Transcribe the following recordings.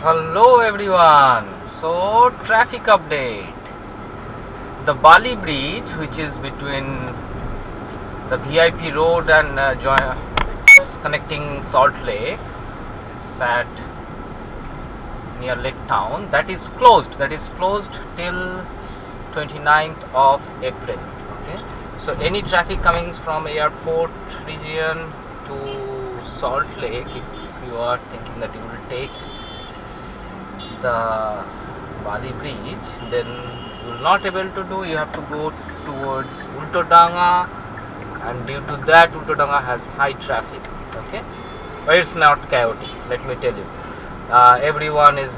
Hello everyone. So traffic update. The Bali Bridge, which is between the VIP road and connecting Salt Lake, it's at near Lake Town. That is closed. That is closed till 29th of April. Okay. So any traffic coming from airport region to Salt Lake, if you are thinking that you will take the Bali Bridge, then you will not able to do. You have to go towards Ultodanga, and due to that, Ultodanga has high traffic. Okay, but it's not chaotic. Let me tell you, everyone is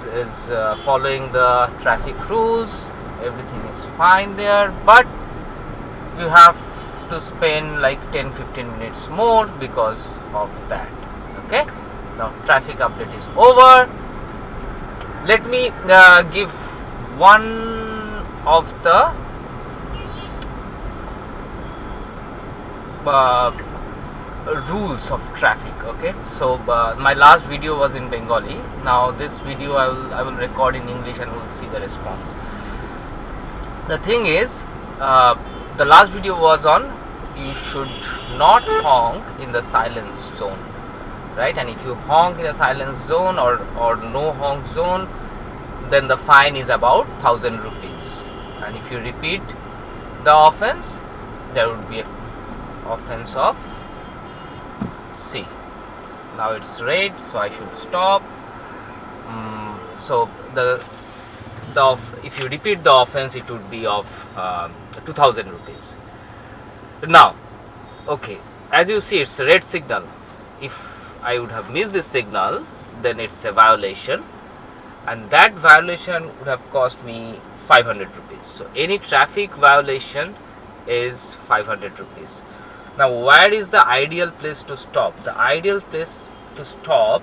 following the traffic rules. Everything is fine there, but you have to spend like 10-15 minutes more because of that. Okay, now traffic update is over. Let me give one of the rules of traffic. Okay, so my last video was in Bengali. Now this video I will record in English and we'll see the response. The thing is, the last video was on you should not honk in the silence zone, right? And if you honk in a silence zone or no honk zone, then the fine is about 1000 rupees. And if you repeat the offense, there would be an offense of C. Now it's red, so I should stop. So if you repeat the offense, it would be of 2000 rupees. Now, okay, as you see, it's a red signal. If I would have missed this signal, then it's a violation, and that violation would have cost me 500 rupees. So any traffic violation is 500 rupees. Now, where is the ideal place to stop? The ideal place to stop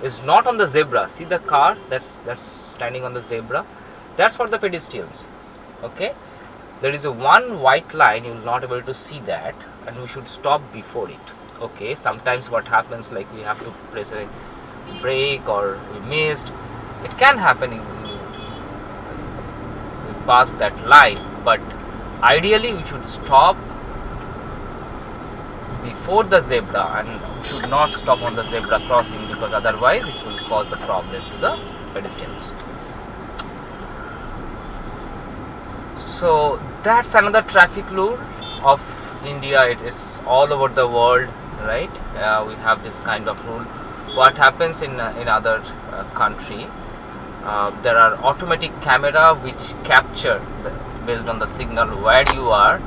is not on the zebra. See the car that's standing on the zebra? That's for the pedestrians. Okay, there is a one white line, you will not able to see that, and we should stop before it. Okay, sometimes what happens, like we have to press a brake or we missed. It can happen, you pass that line, but ideally we should stop before the zebra and should not stop on the zebra crossing, because otherwise it will cause the problem to the pedestrians. So that's another traffic rule of India. It is all over the world, right? We have this kind of rule. What happens in other country, there are automatic camera which capture based on the signal where you are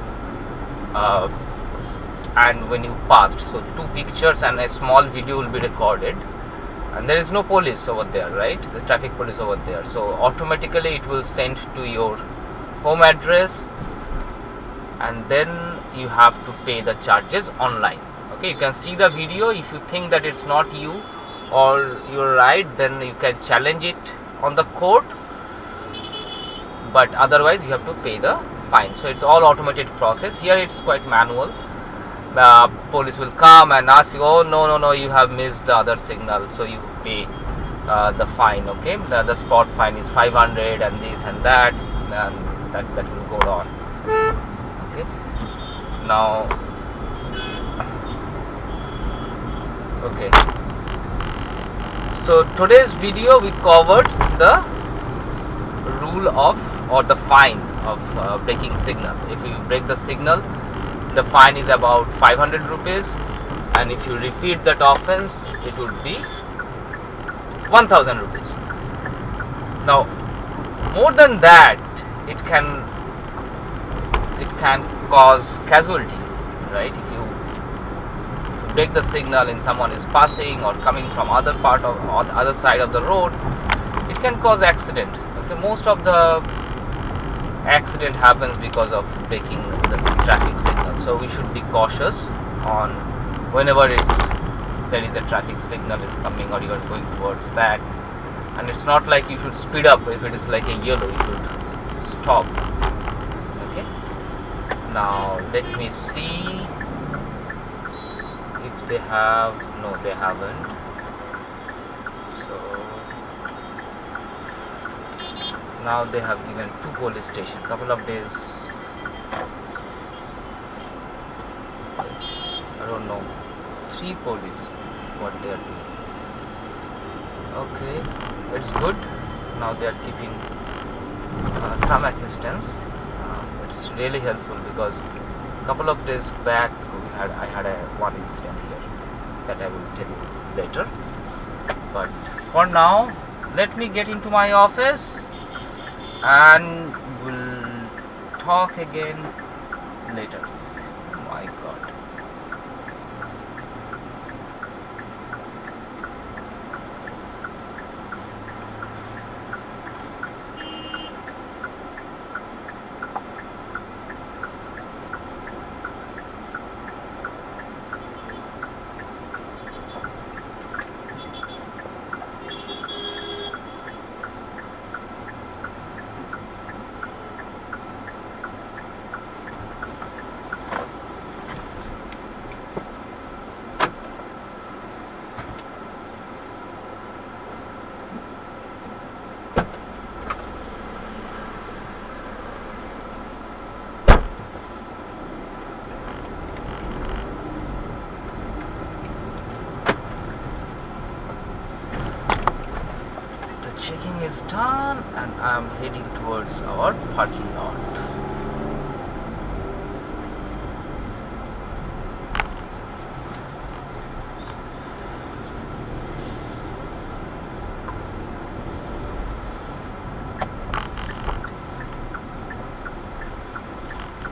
and when you passed. So 2 pictures and a small video will be recorded, and there is no police over there, right? The traffic police over there. So automatically it will send to your home address, and then you have to pay the charges online. Okay, you can see the video. If you think that it's not you or you're right, then you can challenge it on the court, but otherwise you have to pay the fine. So it's all automated process. Here it's quite manual. Police will come and ask you, oh no, you have missed the other signal, so you pay the fine. Okay, the spot fine is 500 and this and that, and that will go on. Okay, now okay, so today's video we covered the rule of, or the fine of breaking signal. If you break the signal, the fine is about 500 rupees, and if you repeat that offense, it would be 1000 rupees. Now, more than that, it can cause casualty, right? If you break the signal and someone is passing or coming from other part of or the other side of the road, it can cause accident. Okay, most of the accident happens because of breaking the traffic signal. So we should be cautious on whenever there is a traffic signal is coming or you are going towards that. And it's not like you should speed up. If it is like a yellow, you should stop. Okay, now let me see if they they have? No, they haven't. So Now they have given 2 police station. Couple of days, I don't know, 3 police what they are doing. Okay, it's good. Now they are keeping some assistance. It's really helpful because couple of days back I had one incident here that I will tell you later. But for now, let me get into my office and we'll talk again later. My God. Checking is done and I am heading towards our parking lot.